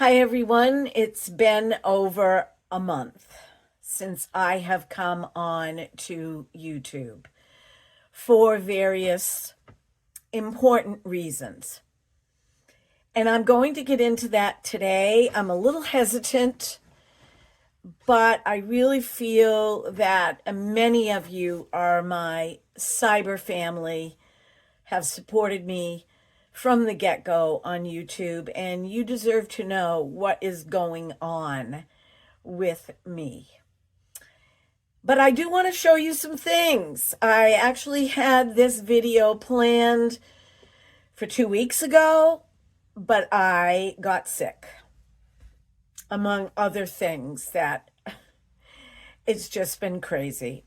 Hi everyone, it's been over a month since I have come on to YouTube for various important reasons. And I'm going to get into that today. I'm a little hesitant, but I really feel that many of you are my cyber family, have supported me from the get-go on YouTube, and you deserve to know what is going on with me. But I do want to show you some things. I actually had this video planned for 2 weeks ago, but I got sick, among other things that it's just been crazy.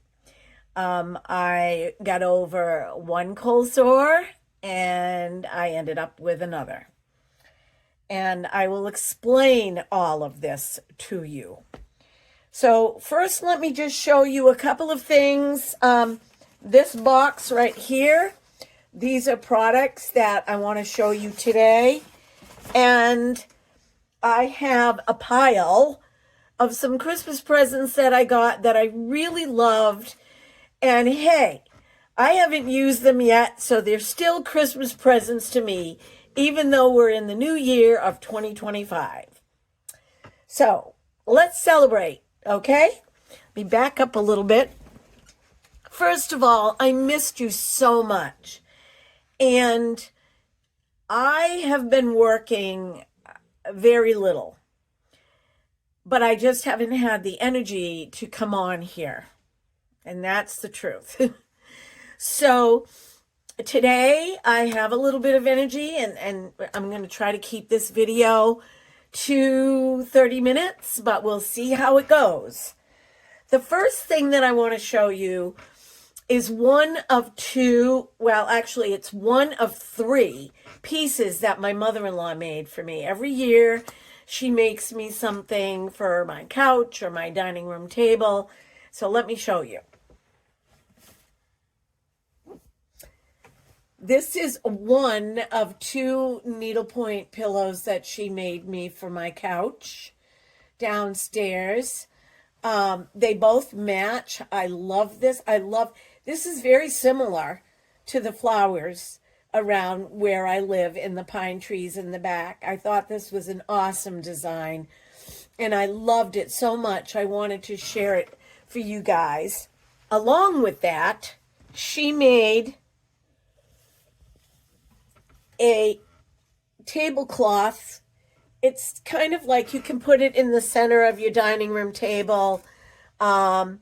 I got over one cold sore and I ended up with another. And I will explain all of this to you. So first, let me just show you a couple of things. This box right here, these are products that I want to show you today. And I have a pile of some Christmas presents that I got that I really loved. And hey, I haven't used them yet, so they're still Christmas presents to me, even though we're in the new year of 2025. So let's celebrate, okay? Let me back up a little bit. First of all, I missed you so much. And I have been working very little, but I just haven't had the energy to come on here. And that's the truth. So today I have a little bit of energy, and I'm going to try to keep this video to 30 minutes, but we'll see how it goes. The first thing that I want to show you is one of two, well, actually it's one of three pieces that my mother-in-law made for me. Every year she makes me something for my couch or my dining room table. So let me show you. This is one of two needlepoint pillows that she made me for my couch downstairs. They both match. I love this. This is very similar to the flowers around where I live in the pine trees in the back. I thought this was an awesome design, and I loved it so much. I wanted to share it for you guys. Along with that, she made a tablecloth. It's kind of like you can put it in the center of your dining room table. I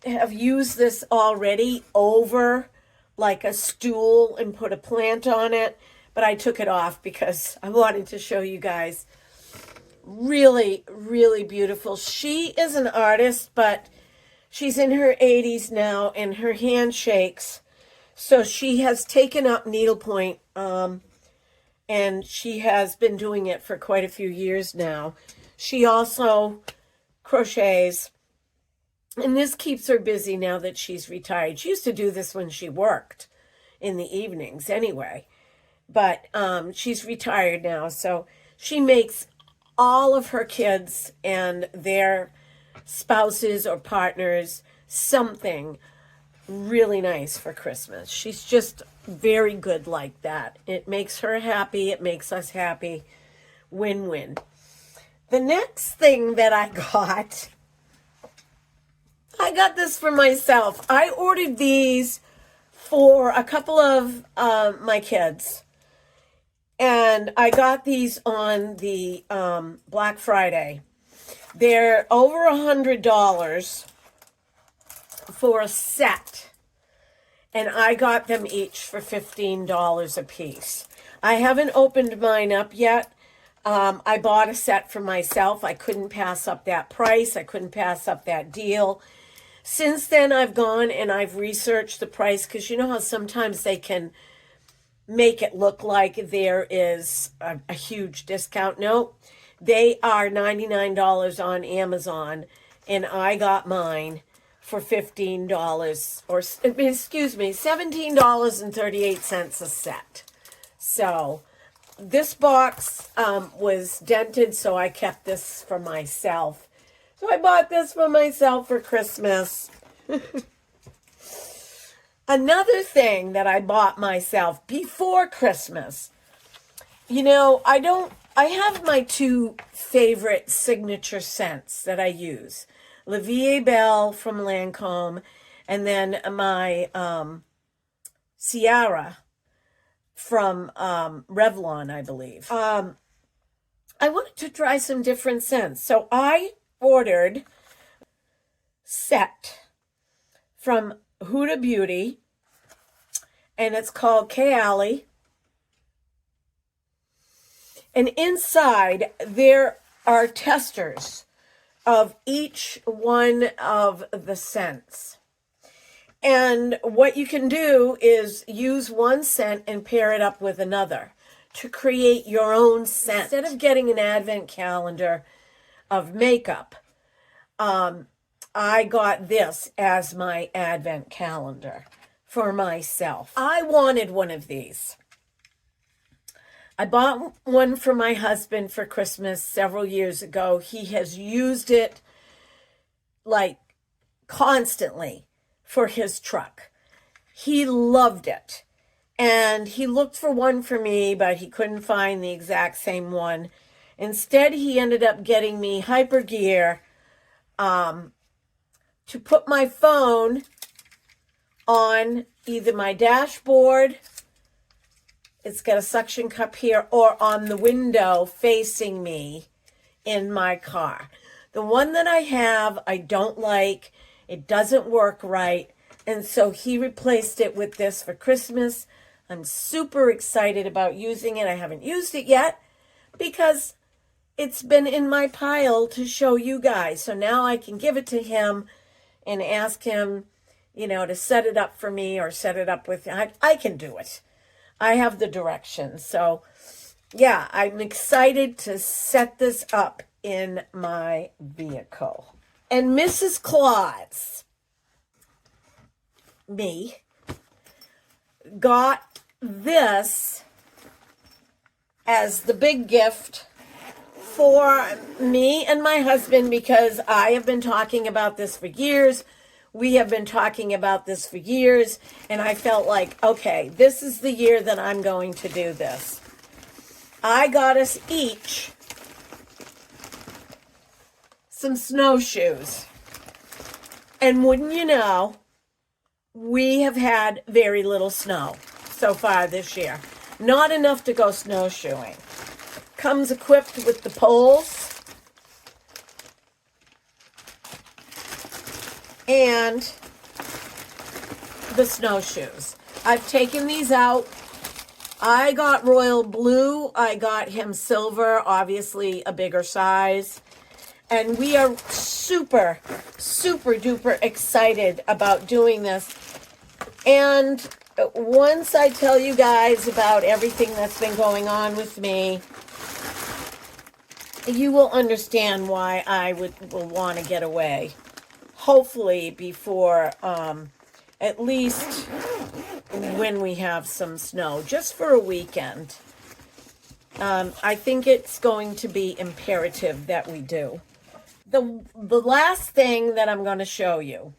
have used this already over like a stool and put a plant on it, but I took it off because I wanted to show you guys. Really, really beautiful. She is an artist, but she's in her 80s now and her hand shakes. So she has taken up needlepoint, and she has been doing it for quite a few years now. She also crochets, and this keeps her busy now that she's retired. She used to do this when she worked in the evenings anyway, but she's retired now. So she makes all of her kids and their spouses or partners something really nice for Christmas. She's just very good like that. It makes her happy. It makes us happy. Win-win. The next thing that I got this for myself. I ordered these for a couple of my kids. And I got these on the Black Friday. They're over $100 for a set, and I got them each for $15 a piece. I haven't opened mine up yet. I bought a set for myself. I couldn't pass up that price. I couldn't pass up that deal. Since then, I've gone and I've researched the price, because you know how sometimes they can make it look like there is a huge discount. No, they are $99 on Amazon, and I got mine for $15, or excuse me, $17.38 a set. So this box was dented, so I kept this for myself. So I bought this for myself for Christmas. Another thing that I bought myself before Christmas, you know, I have my two favorite signature scents that I use. La Vie Belle from Lancome, and then my Ciara from Revlon, I believe. I wanted to try some different scents, so I ordered set from Huda Beauty, and it's called Kayali. And inside there are testers of each one of the scents. And what you can do is use one scent and pair it up with another to create your own scent. Instead of getting an advent calendar of makeup, I got this as my advent calendar for myself. I wanted one of these. I bought one for my husband for Christmas several years ago. He has used it like constantly for his truck. He loved it. And he looked for one for me, but he couldn't find the exact same one. Instead, he ended up getting me Hypergear to put my phone on either my dashboard, it's got a suction cup here, or on the window facing me in my car. The one that I have, I don't like. It doesn't work right. And so he replaced it with this for Christmas. I'm super excited about using it. I haven't used it yet because it's been in my pile to show you guys. So now I can give it to him and ask him, you know, to set it up for me or set it up with, I can do it. I have the directions. So yeah, I'm excited to set this up in my vehicle. And Mrs. Claus, me, got this as the big gift for me and my husband because I have been talking about this for years. We have been talking about this for years, and I felt like, okay, this is the year that I'm going to do this. I got us each some snowshoes. And wouldn't you know, we have had very little snow so far this year. Not enough to go snowshoeing. Comes equipped with the poles and the snowshoes. I've taken these out. I got royal blue. I got him silver, obviously a bigger size. And we are super, super duper excited about doing this. And once I tell you guys about everything that's been going on with me, you will understand why I will want to get away. Hopefully before, at least when we have some snow, just for a weekend. I think it's going to be imperative that we do. The last thing that I'm going to show you,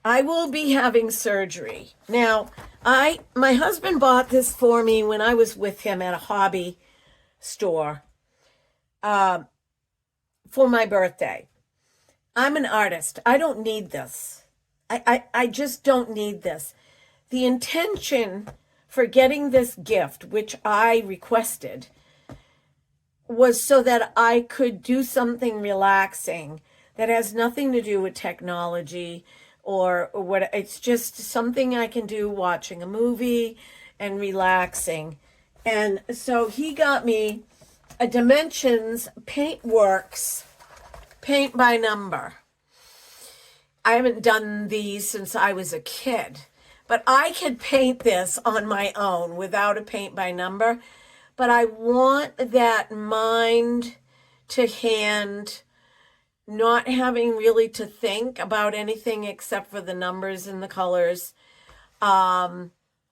I will be having surgery. Now, my husband bought this for me when I was with him at a hobby store for my birthday. I'm an artist. I don't need this. I just don't need this. The intention for getting this gift, which I requested, was so that I could do something relaxing that has nothing to do with technology or what. It's just something I can do watching a movie and relaxing. And so he got me a Dimensions Paintworks paint by number. I haven't done these since I was a kid, but I could paint this on my own without a paint by number. But I want that mind to hand, not having really to think about anything except for the numbers and the colors.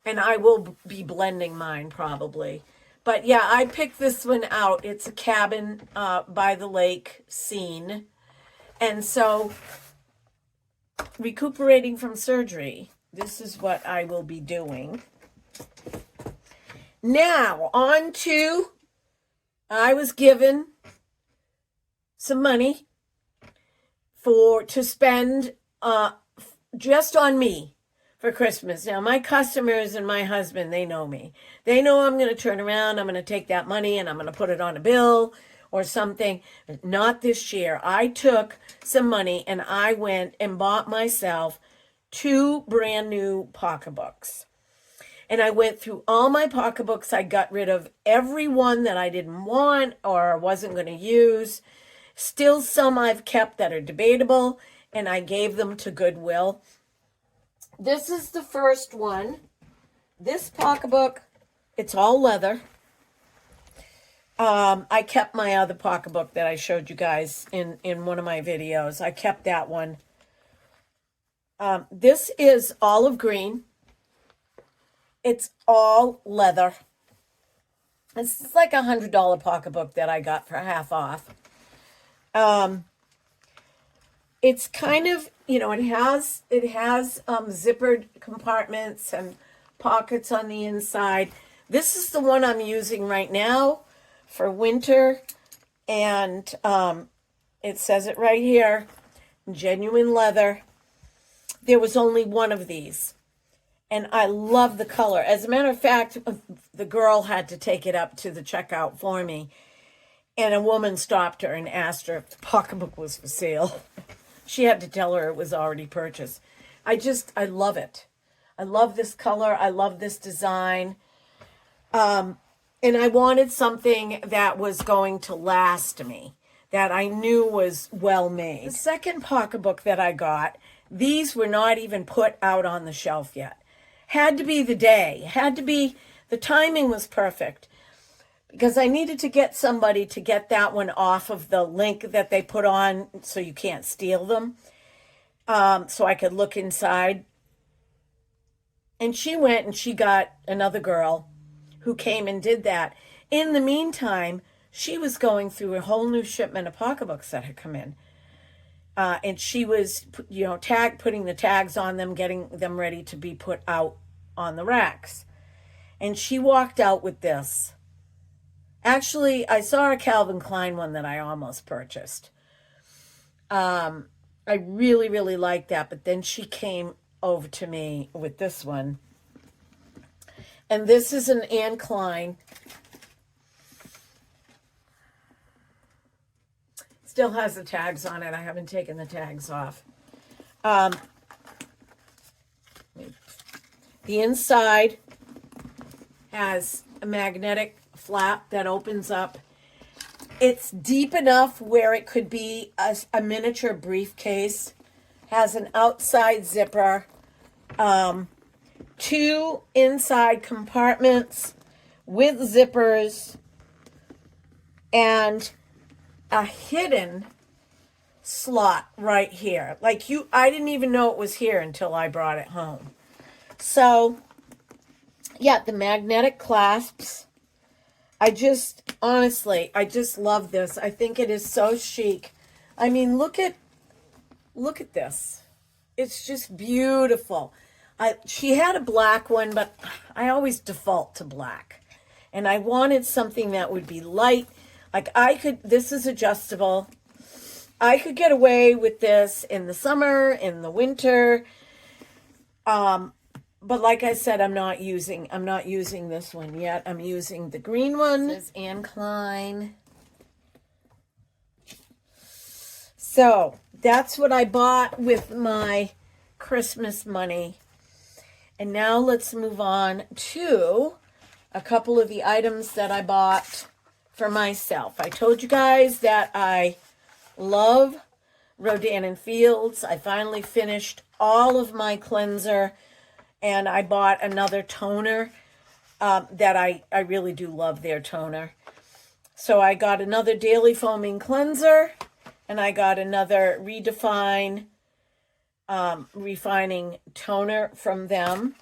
And I will be blending mine probably. But yeah, I picked this one out. It's a cabin by the lake scene. And so, recuperating from surgery, this is what I will be doing. Now, on to, I was given some money to spend just on me for Christmas. Now, my customers and my husband, they know me. They know I'm going to turn around, I'm going to take that money and I'm going to put it on a bill or something. Not this year. I took some money and I went and bought myself 2 brand new pocketbooks. And I went through all my pocketbooks. I got rid of every one that I didn't want or wasn't going to use. Still some I've kept that are debatable, and I gave them to Goodwill. This is the first one. This pocketbook, it's all leather. I kept my other pocketbook that I showed you guys in one of my videos. I kept that one. This is olive green. It's all leather. It's like $100 pocketbook that I got for half off. It's kind of, you know, it has zippered compartments and pockets on the inside. This is the one I'm using right now for winter, and it says it right here, genuine leather. There was only one of these, and I love the color. As a matter of fact, the girl had to take it up to the checkout for me, and a woman stopped her and asked her if the pocketbook was for sale. She had to tell her it was already purchased. I love it. I love this color. I love this design. And I wanted something that was going to last me, that I knew was well made. The second pocketbook that I got, these were not even put out on the shelf yet. Had to be the day. Had to be, the timing was perfect. Because I needed to get somebody to get that one off of the link that they put on so you can't steal them. So I could look inside. And she went and she got another girl who came and did that. In the meantime, she was going through a whole new shipment of pocketbooks that had come in. And she was, you know, putting the tags on them, getting them ready to be put out on the racks. And she walked out with this. Actually, I saw a Calvin Klein one that I almost purchased. I really, really liked that. But then she came over to me with this one. And this is an Anne Klein. Still has the tags on it. I haven't taken the tags off. The inside has a magnetic flap that opens up. It's deep enough where it could be a miniature briefcase. Has an outside zipper. 2 inside compartments with zippers. And a hidden slot right here. I didn't even know it was here until I brought it home. So, yeah, the magnetic clasps. Honestly, I just love this. I think it is so chic. I mean, look at this. It's just beautiful. She had a black one, but I always default to black. And I wanted something that would be light. This is adjustable. I could get away with this in the summer, in the winter. But like I said, I'm not using this one yet. I'm using the green one. This is Anne Klein. So that's what I bought with my Christmas money. And now let's move on to a couple of the items that I bought for myself. I told you guys that I love Rodan & Fields. I finally finished all of my cleanser. And I bought another toner that I really do love their toner. So I got another daily foaming cleanser. And I got another refining toner from them.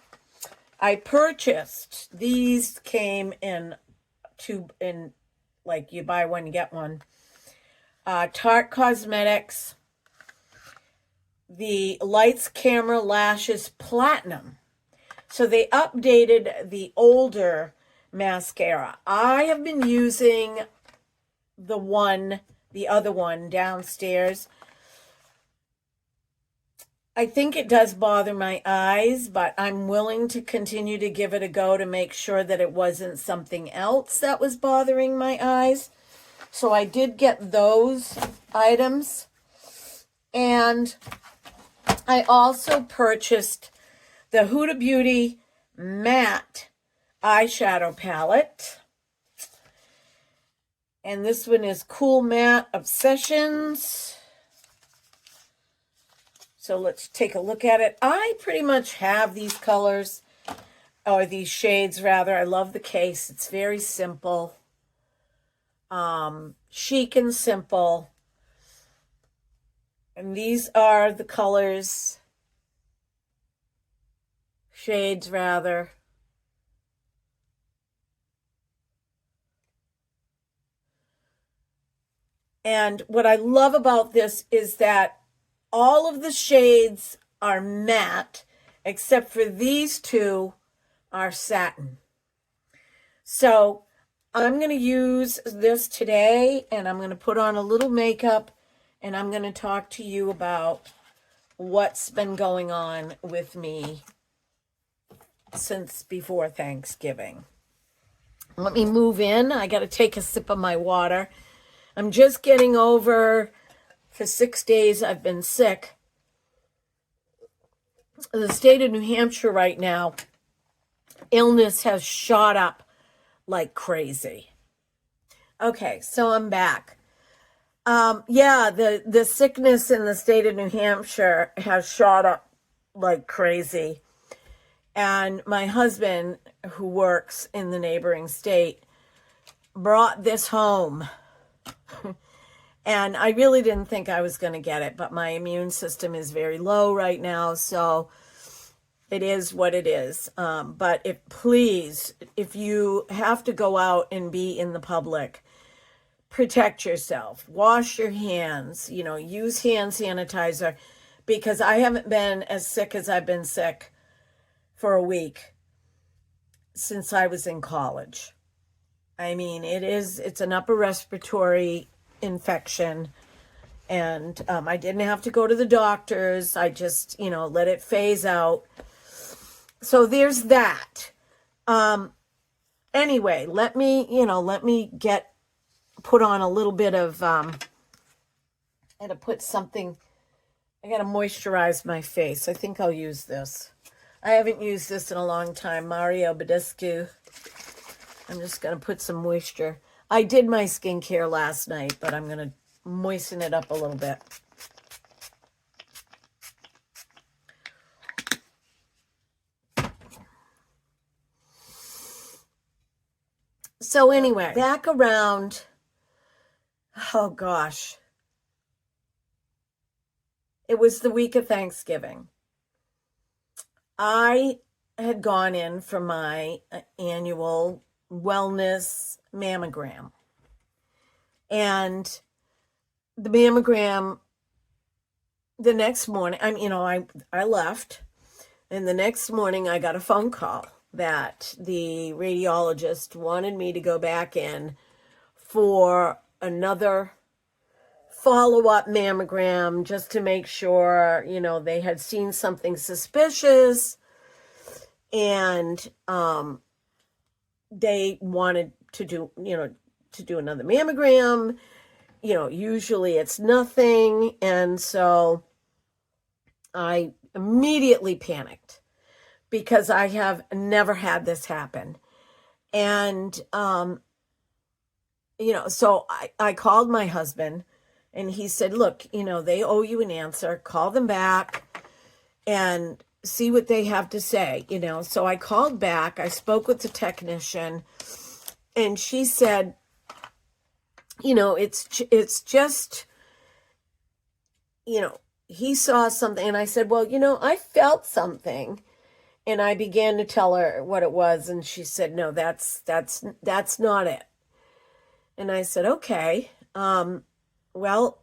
I purchased, these came in like you buy one, you get one. Tarte Cosmetics, the Lights Camera Lashes Platinum. So they updated the older mascara. I have been using the other one downstairs. I think it does bother my eyes, but I'm willing to continue to give it a go to make sure that it wasn't something else that was bothering my eyes. So I did get those items. And I also purchased the Huda Beauty Matte Eyeshadow Palette. And this one is Cool Matte Obsessions. So let's take a look at it. I pretty much have these colors, or these shades rather. I love the case. It's very simple. Chic and simple. And these are the colors, shades rather. And what I love about this is that all of the shades are matte, except for these two are satin. So I'm going to use this today, and I'm going to put on a little makeup, and I'm going to talk to you about what's been going on with me since before Thanksgiving. Let me move in. I got to take a sip of my water. I'm just getting over, for 6 days I've been sick. The state of New Hampshire right now, illness has shot up like crazy. Okay, so I'm back. Yeah, the sickness in the state of New Hampshire has shot up like crazy. And my husband, who works in the neighboring state, brought this home. And I really didn't think I was going to get it, but my immune system is very low right now, so it is what it is. But please, if you have to go out and be in the public, protect yourself. Wash your hands, use hand sanitizer, because I haven't been as sick as I've been sick for a week since I was in college. I mean, it's an upper respiratory infection, and I didn't have to go to the doctors. I just, let it phase out. So there's that. Anyway, let me put on a little bit of, I gotta moisturize my face. I think I'll use this. I haven't used this in a long time. Mario Badescu. I'm just going to put some moisture. I did my skincare last night, but I'm going to moisten it up a little bit. So anyway, back around, oh gosh, it was the week of Thanksgiving. I had gone in for my annual wellness mammogram. And the mammogram, the next morning, I left, and the next morning I got a phone call that the radiologist wanted me to go back in for another follow-up mammogram just to make sure, they had seen something suspicious, and they wanted to do another mammogram. Usually it's nothing. And so I immediately panicked because I have never had this happen. And, so I called my husband, and he said, look, they owe you an answer. Call them back and see what they have to say, So I called back. I spoke with the technician, and she said, it's just, he saw something. And I said, well, I felt something. And I began to tell her what it was, and she said, "No, that's not it." And I said, "Okay, well,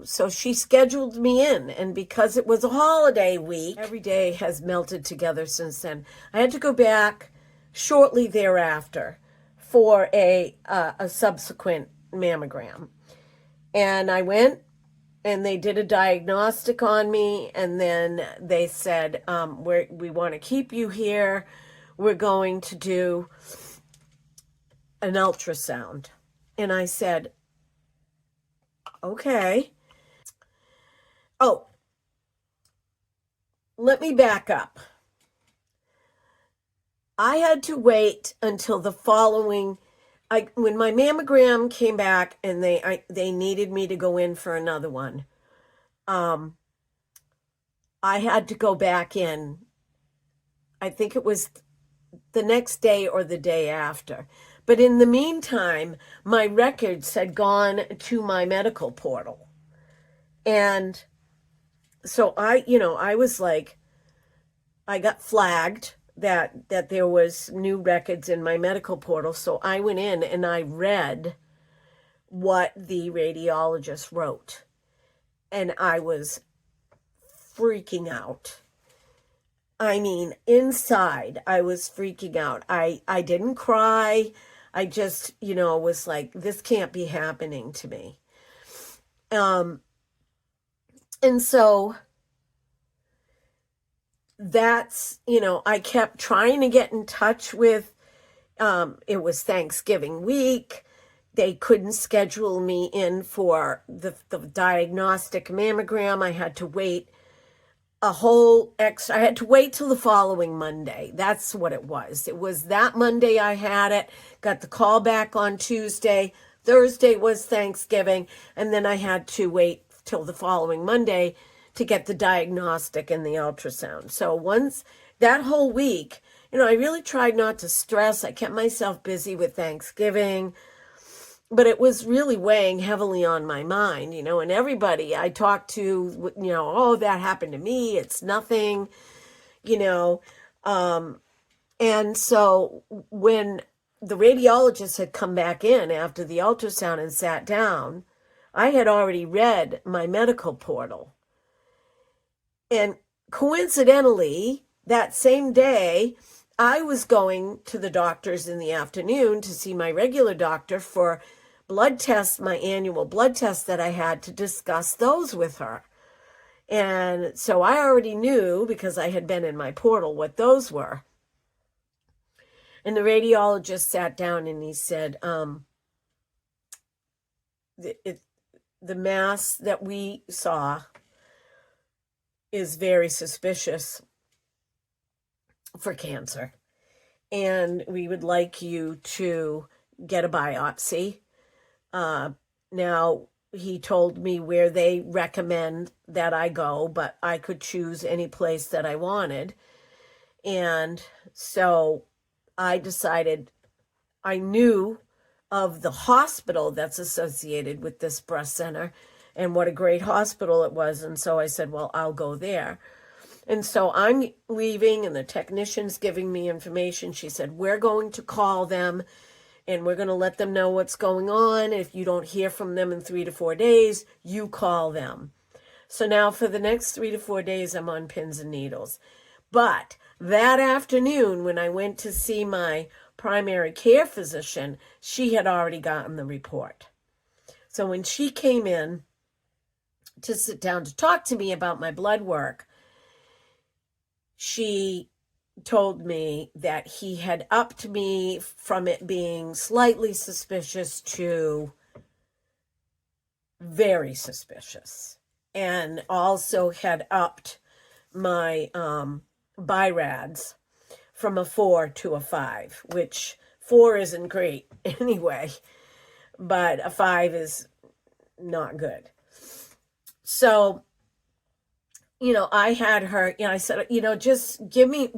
so she scheduled me in, and because it was a holiday week, every day has melted together since then. I had to go back shortly thereafter for a subsequent mammogram, and I went, and they did a diagnostic on me, and then they said, we want to keep you here. We're going to do an ultrasound." And I said, "Okay." Oh, let me back up. I had to wait until the following, when my mammogram came back and they needed me to go in for another one. I had to go back in. I think it was the next day or the day after. But in the meantime, my records had gone to my medical portal. And so I was like, I got flagged that there was new records in my medical portal. So I went in and I read what the radiologist wrote. And I was freaking out. I mean, inside, I was freaking out. I didn't cry. I just, was like, this can't be happening to me. And so that's, I kept trying to get in touch with, it was Thanksgiving week. They couldn't schedule me in for the diagnostic mammogram. I had to wait I had to wait till the following Monday. That's what it was. It was that Monday I had it, got the call back on Tuesday. Thursday was Thanksgiving, and then I had to wait till the following Monday to get the diagnostic and the ultrasound. So once that whole week, I really tried not to stress. I kept myself busy with Thanksgiving, but it was really weighing heavily on my mind, and everybody I talked to, "Oh, that happened to me. It's nothing," and so when the radiologist had come back in after the ultrasound and sat down, I had already read my medical portal. And coincidentally, that same day, I was going to the doctor's in the afternoon to see my regular doctor for blood tests, my annual blood tests that I had, to discuss those with her. And so I already knew, because I had been in my portal, what those were. And the radiologist sat down and he said, the mass that we saw is very suspicious for cancer. And we would like you to get a biopsy. Now, he told me where they recommend that I go, but I could choose any place that I wanted. And so I decided, I knew of the hospital that's associated with this breast center and what a great hospital it was. And so I said, well, I'll go there. And so I'm leaving, and the technician's giving me information. She said, we're going to call them, and we're going to let them know what's going on. If you don't hear from them in 3 to 4 days, you call them. So now for the next 3 to 4 days, I'm on pins and needles. But that afternoon, when I went to see my primary care physician, she had already gotten the report. So when she came in to sit down to talk to me about my blood work, she told me that he had upped me from it being slightly suspicious to very suspicious, and also had upped my BIRADS from a 4 to a 5, which 4 isn't great anyway, but a 5 is not good. So I had her, I said, just give me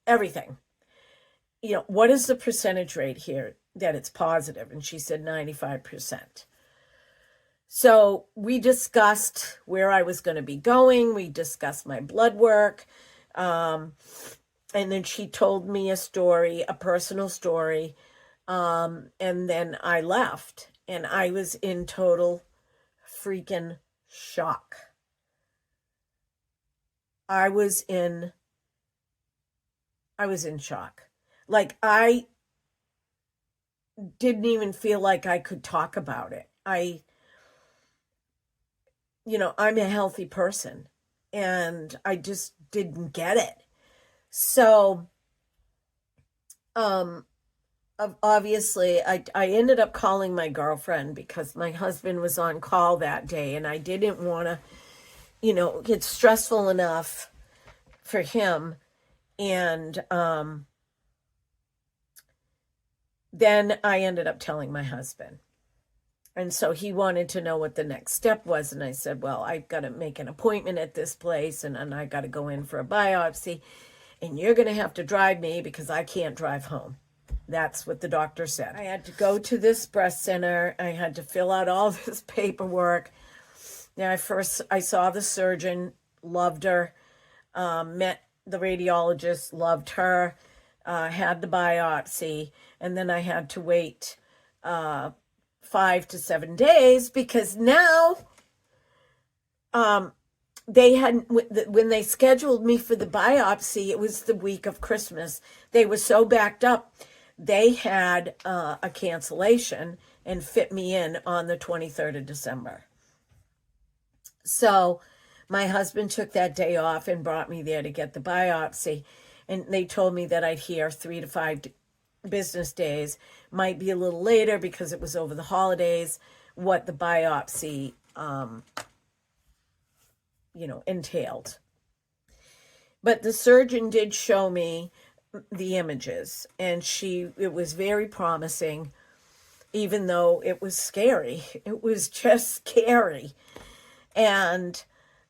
everything. What is the percentage rate here that it's positive? And she said 95%. So we discussed where I was going to be going. We discussed my blood work. And then she told me a story, a personal story. And then I left, and I was in total freaking shock. I was in shock. Like, I didn't even feel like I could talk about it. I'm a healthy person, and I just didn't get it. So, obviously, I ended up calling my girlfriend because my husband was on call that day, and I didn't want to, it's stressful enough for him. And then I ended up telling my husband. And so he wanted to know what the next step was. And I said, well, I've got to make an appointment at this place, and I got to go in for a biopsy. And you're going to have to drive me because I can't drive home. That's what the doctor said. I had to go to this breast center. I had to fill out all this paperwork. Now, I saw the surgeon, loved her, met the radiologist, loved her, had the biopsy, and then I had to wait 5 to 7 days because now they hadn't, when they scheduled me for the biopsy, it was the week of Christmas. They were so backed up, they had a cancellation and fit me in on the 23rd of December. So my husband took that day off and brought me there to get the biopsy. And they told me that I'd hear 3 to 5 business days, might be a little later because it was over the holidays, what the biopsy, entailed. But the surgeon did show me the images, and it was very promising, even though it was scary. It was just scary. And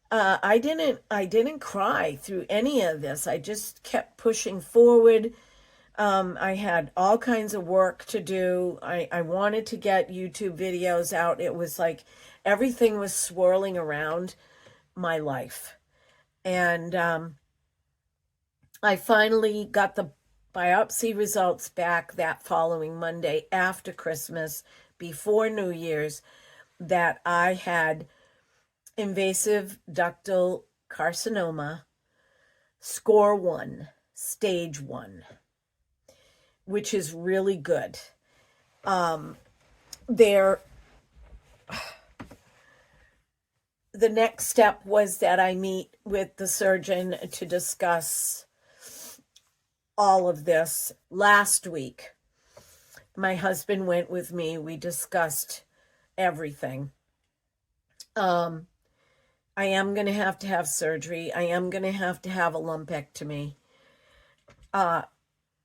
I didn't cry through any of this. I just kept pushing forward. I had all kinds of work to do. I wanted to get YouTube videos out. It was like everything was swirling around my life. And I finally got the biopsy results back that following Monday after Christmas, before New Year's, that I had invasive ductal carcinoma, score 1, stage 1, which is really good. The next step was that I meet with the surgeon to discuss all of this. Last week, my husband went with me. We discussed everything. I am going to have surgery. I am going to have a lumpectomy. No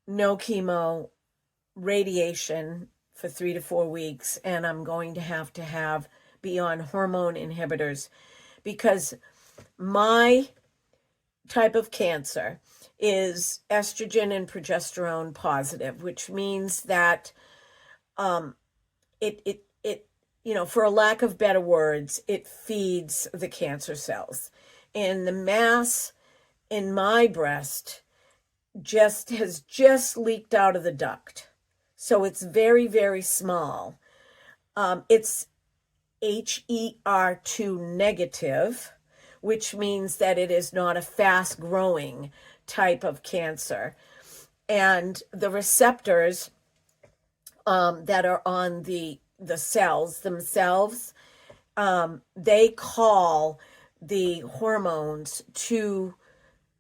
chemo, radiation for 3 to 4 weeks, and I'm going to be on hormone inhibitors because my type of cancer is estrogen and progesterone positive, which means that for a lack of better words, it feeds the cancer cells. And the mass in my breast has just leaked out of the duct. So it's very, very small. It's HER2 negative, which means that it is not a fast growing type of cancer. And the receptors that are on the cells themselves, they call the hormones to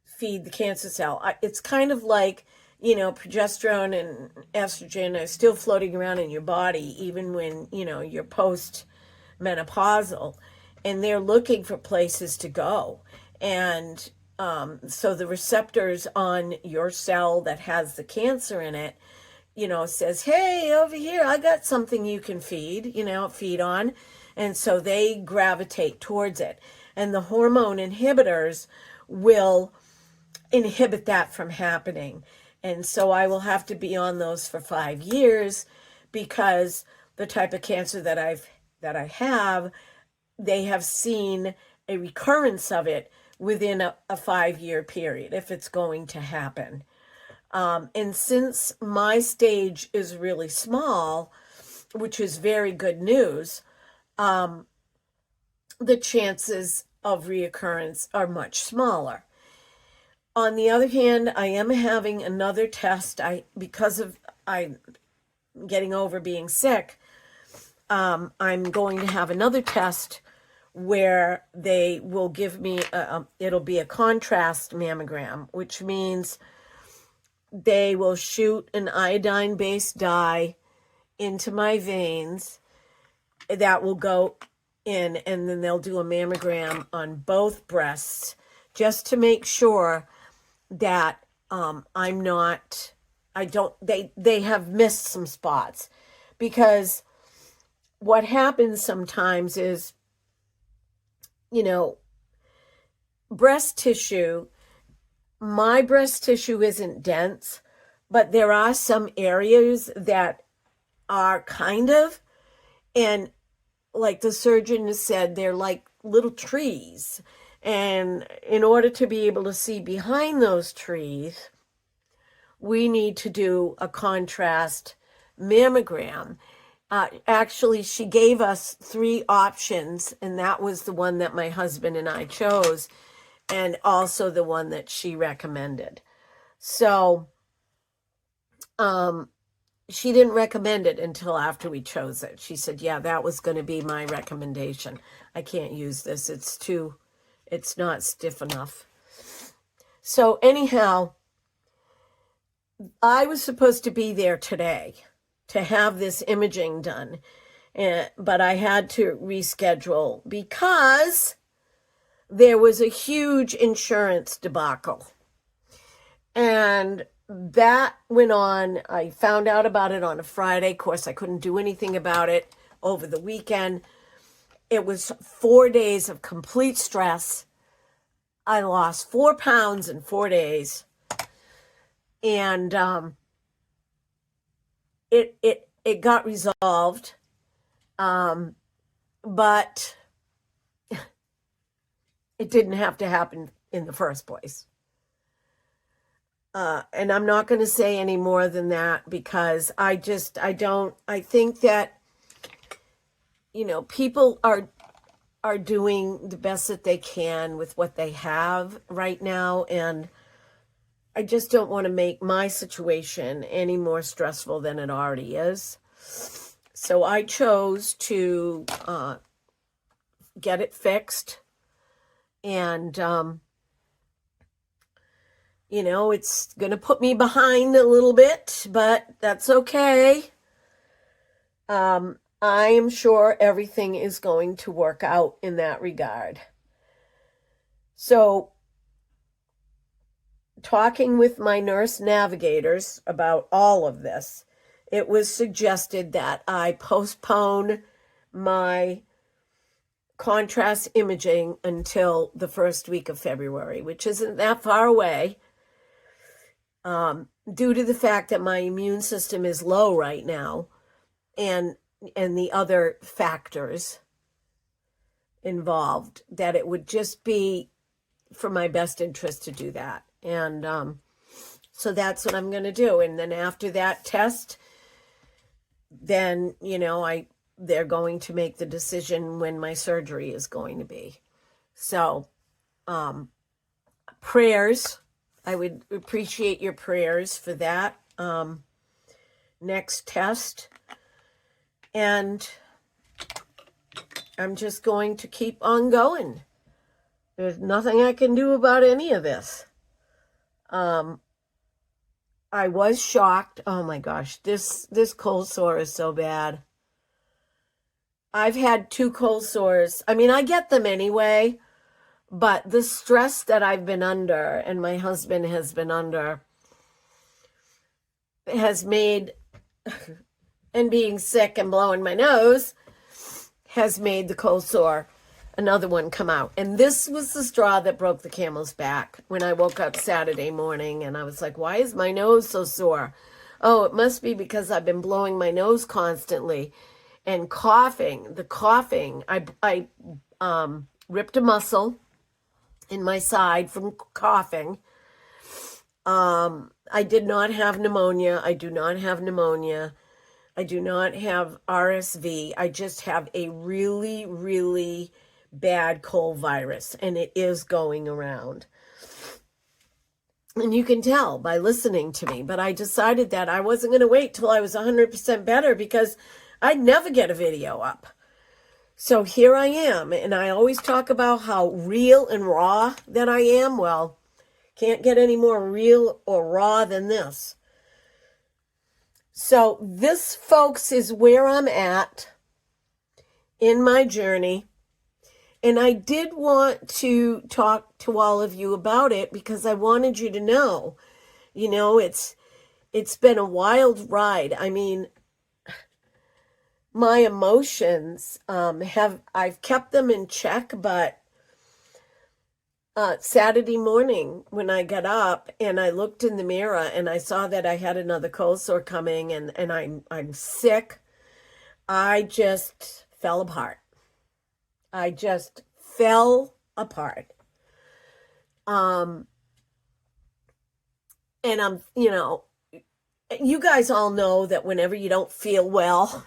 feed the cancer cell. It's kind of like, progesterone and estrogen are still floating around in your body, even when, you're post-menopausal, and they're looking for places to go. And so the receptors on your cell that has the cancer in it, says, hey, over here, I got something you can feed on. And so they gravitate towards it. And the hormone inhibitors will inhibit that from happening. And so I will have to be on those for 5 years because the type of cancer that I've that I have, they have seen a recurrence of it within a 5-year period, if it's going to happen. And since my stage is really small, which is very good news, the chances of reoccurrence are much smaller. On the other hand, I am having another test. Because I'm getting over being sick, I'm going to have another test where they will give me, it'll be a contrast mammogram, which means they will shoot an iodine-based dye into my veins that will go in, and then they'll do a mammogram on both breasts just to make sure that they have missed some spots. Because what happens sometimes is, breast tissue, my breast tissue isn't dense, but there are some areas that are kind of, and like the surgeon has said, they're like little trees. And in order to be able to see behind those trees, we need to do a contrast mammogram. Actually, she gave us 3 options, and that was the one that my husband and I chose, and also the one that she recommended. So, she didn't recommend it until after we chose it. She said, yeah, that was going to be my recommendation. I can't use this. It's not stiff enough. So anyhow, I was supposed to be there today to have this imaging done, but I had to reschedule because there was a huge insurance debacle. And that went on. I found out about it on a Friday. Of course, I couldn't do anything about it over the weekend. It was 4 days of complete stress. I lost 4 pounds in 4 days. And it got resolved. But it didn't have to happen in the first place. And I'm not going to say any more than that, because I think that, people are doing the best that they can with what they have right now. And I just don't want to make my situation any more stressful than it already is. So I chose to get it fixed. And, it's going to put me behind a little bit, but that's okay. I am sure everything is going to work out in that regard. So, talking with my nurse navigators about all of this, it was suggested that I postpone my contrast imaging until the first week of February, which isn't that far away. Due to the fact that my immune system is low right now, and the other factors involved, that it would just be for my best interest to do that. And so that's what I'm going to do. And then after that test, then, they're going to make the decision when my surgery is going to be. So, prayers. I would appreciate your prayers for that next test. And I'm just going to keep on going. There's nothing I can do about any of this. I was shocked. Oh my gosh, this cold sore is so bad. I've had 2 cold sores. I mean, I get them anyway. But the stress that I've been under, and my husband has been under, has made, and being sick and blowing my nose, has made the cold sore, another one, come out. And this was the straw that broke the camel's back when I woke up Saturday morning, and I was like, why is my nose so sore? Oh, it must be because I've been blowing my nose constantly. And coughing, the coughing, I ripped a muscle in my side from coughing. I did not have pneumonia. I do not have pneumonia. I do not have RSV. I just have a really, really bad cold virus, and it is going around. And you can tell by listening to me, but I decided that I wasn't going to wait till I was 100% better because I'd never get a video up. So here I am, and I always talk about how real and raw that I am. Well, can't get any more real or raw than this. So this, folks, is where I'm at in my journey. And I did want to talk to all of you about it because I wanted you to know, you know, it's been a wild ride. I mean, my emotions I've kept them in check, but Saturday morning when I got up and I looked in the mirror and I saw that I had another cold sore coming and I'm sick, I just fell apart. I just fell apart. And I'm, you know, you guys all know that whenever you don't feel well,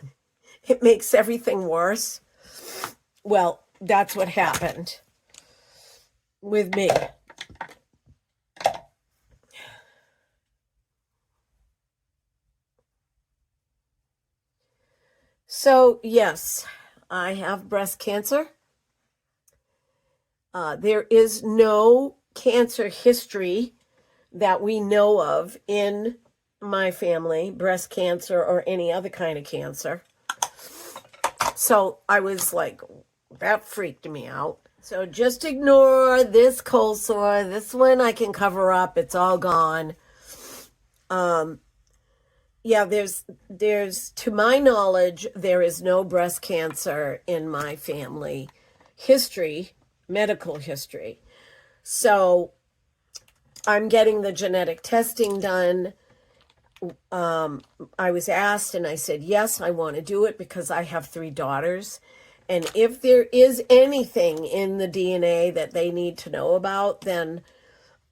it makes everything worse. Well, that's what happened with me. So, yes, I have breast cancer. There is no cancer history that we know of in my family, breast cancer or any other kind of cancer. So I was like, that freaked me out. So just ignore this cold sore. This one I can cover up. It's all gone. Yeah, there's, to my knowledge, there is no breast cancer in my family history, medical history. So I'm getting the genetic testing done. I was asked and I said, yes, I want to do it because I have 3 daughters. And if there is anything in the DNA that they need to know about, then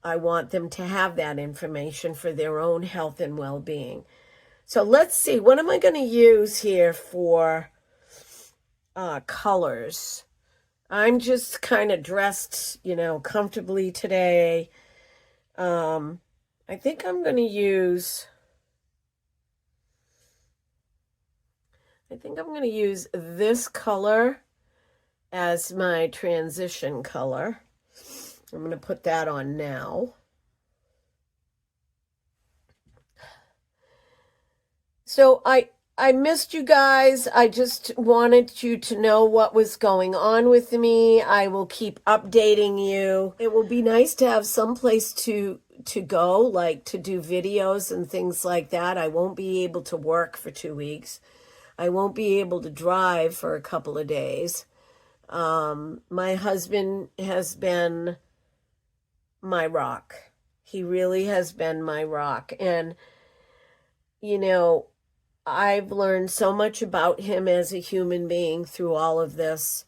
I want them to have that information for their own health and well-being. So let's see, what am I going to use here for colors? I'm just kind of dressed, you know, comfortably today. I think I'm going to use... this color as my transition color. I'm going to put that on now. So I missed you guys. I just wanted you to know what was going on with me. I will keep updating you. It will be nice to have some place to go, like to do videos and things like that. I won't be able to work for 2 weeks. I won't be able to drive for a couple of days. My husband has been my rock. He really has been my rock. And, you know, I've learned so much about him as a human being through all of this.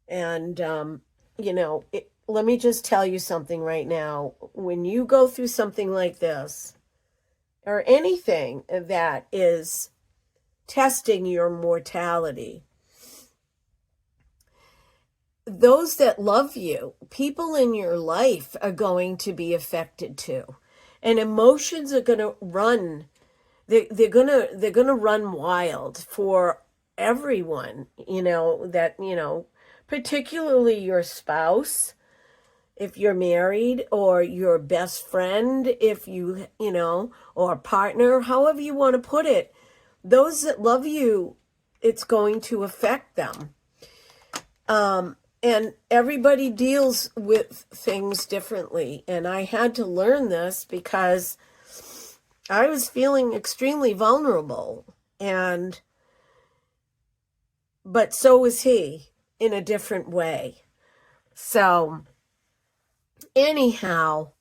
And, you know, let me just tell you something right now. When you go through something like this, or anything that is testing your mortality, those that love you, people in your life are going to be affected too. And emotions are going to run. They're gonna run wild for everyone, you know, that, you know, particularly your spouse, if you're married, or your best friend, if you know, or partner, however you want to put it. Those that love you, it's going to affect them. And everybody deals with things differently. And I had to learn this because I was feeling extremely vulnerable. But so was he, in a different way. So anyhow,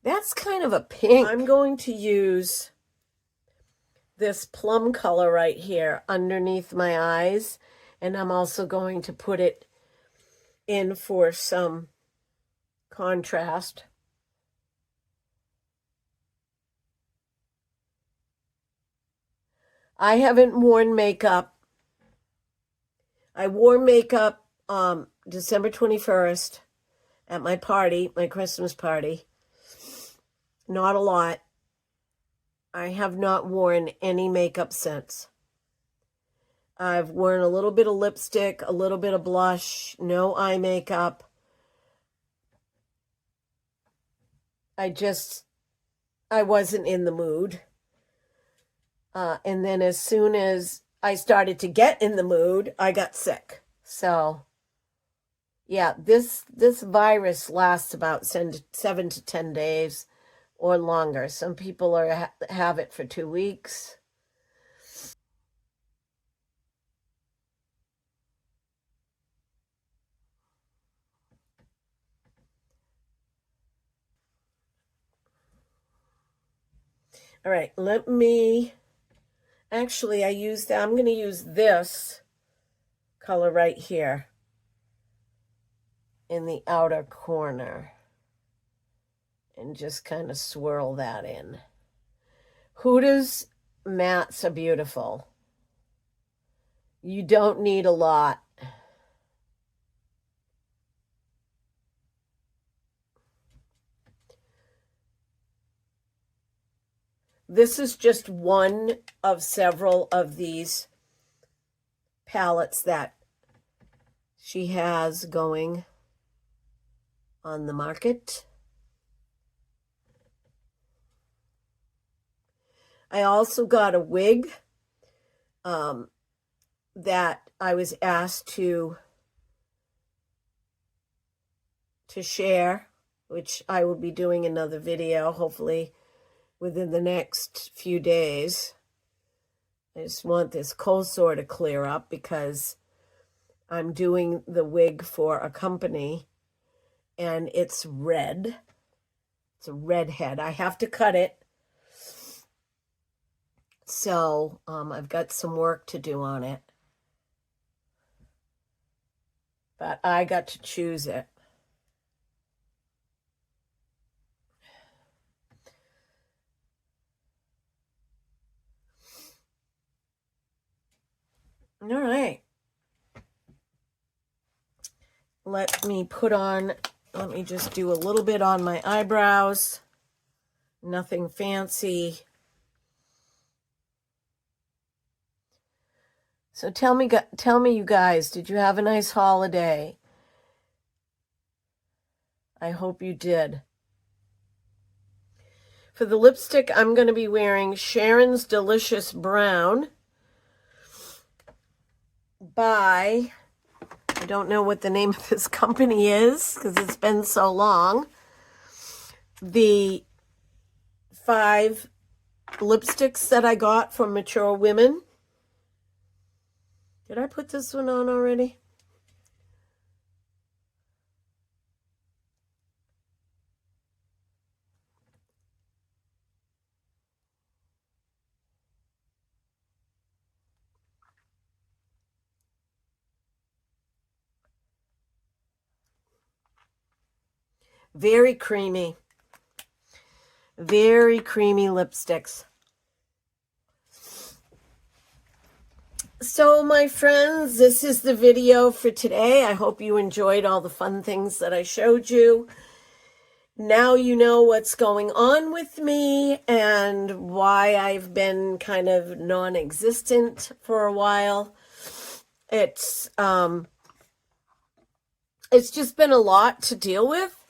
that's kind of a pink. I'm going to use this plum color right here underneath my eyes, and I'm also going to put it in for some contrast. I haven't worn makeup. I wore makeup December 21st at my party, my Christmas party. Not a lot. I have not worn any makeup since. I've worn a little bit of lipstick, a little bit of blush, no eye makeup. I wasn't in the mood. And then as soon as I started to get in the mood, I got sick. So, yeah, this virus lasts about 7 to 10 days or longer. Some people have it for 2 weeks. All right, actually, I'm going to use this color right here in the outer corner and just kind of swirl that in. Huda's mattes are beautiful. You don't need a lot. This is just one of several of these palettes that she has going on the market. I also got a wig that I was asked to share, which I will be doing another video, hopefully within the next few days. I just want this cold sore to clear up because I'm doing the wig for a company and it's red. It's a red head. I have to cut it. So I've got some work to do on it. But I got to choose it. All right. Let me just do a little bit on my eyebrows. Nothing fancy. So tell me, you guys, did you have a nice holiday? I hope you did. For the lipstick, I'm going to be wearing Sharon's Delicious Brown by, I don't know what the name of this company is because it's been so long. The 5 lipsticks that I got from Mature Women. Did I put this one on already? Very creamy. Very creamy lipsticks. So, my friends, this is the video for today. I hope you enjoyed all the fun things that I showed you. Now you know what's going on with me and why I've been kind of non-existent for a while. It's just been a lot to deal with.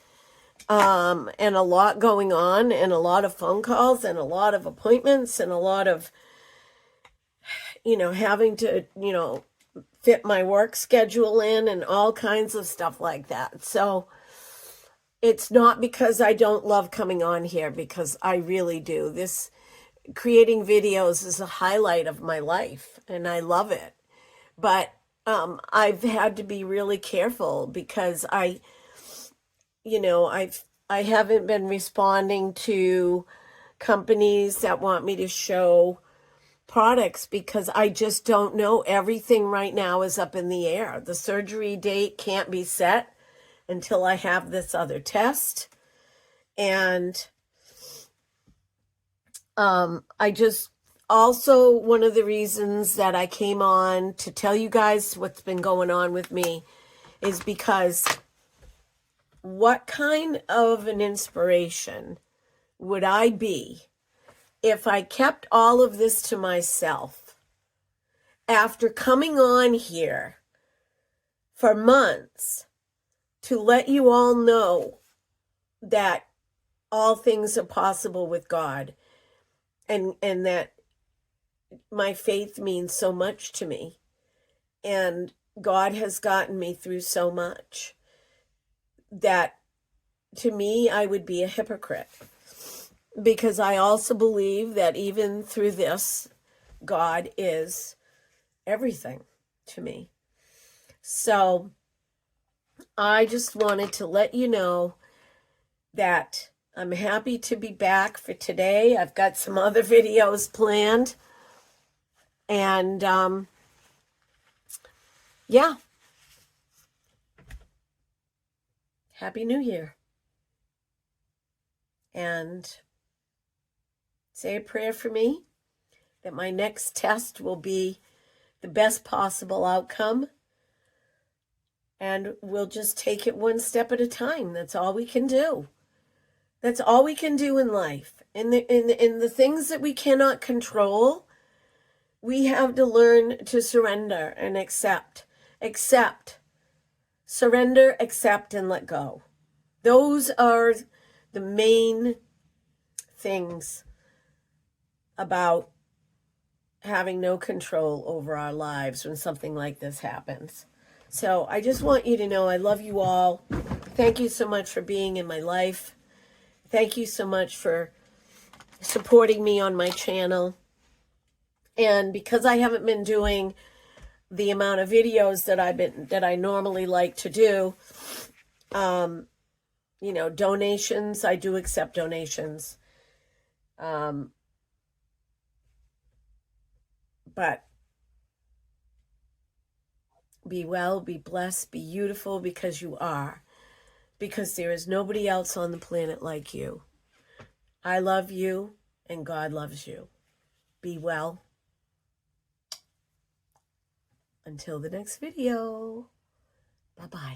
And a lot going on and a lot of phone calls and a lot of appointments and a lot of, having to, fit my work schedule in and all kinds of stuff like that. So it's not because I don't love coming on here, because I really do. Creating videos is a highlight of my life and I love it. But I've had to be really careful because I haven't been responding to companies that want me to show products because I just don't know. Everything right now is up in the air. The surgery date can't be set until I have this other test. And I just also, one of the reasons that I came on to tell you guys what's been going on with me is because what kind of an inspiration would I be if I kept all of this to myself after coming on here for months to let you all know that all things are possible with God, and that my faith means so much to me, and God has gotten me through so much that, to me, I would be a hypocrite, because I also believe that even through this, God is everything to me. So I just wanted to let you know that I'm happy to be back for today. I've got some other videos planned. And yeah. Happy New Year. And say a prayer for me that my next test will be the best possible outcome. And we'll just take it one step at a time. That's all we can do. That's all we can do in life. In the things that we cannot control, we have to learn to surrender and accept. Accept. Surrender, accept, and let go. Those are the main things about having no control over our lives when something like this happens. So I just want you to know I love you all. Thank you so much for being in my life. Thank you so much for supporting me on my channel. And because I haven't been doing the amount of videos that I normally like to do, donations, I do accept donations. But be well, be blessed, be beautiful, because you are. Because there is nobody else on the planet like you. I love you, and God loves you. Be well. Until the next video. Bye-bye.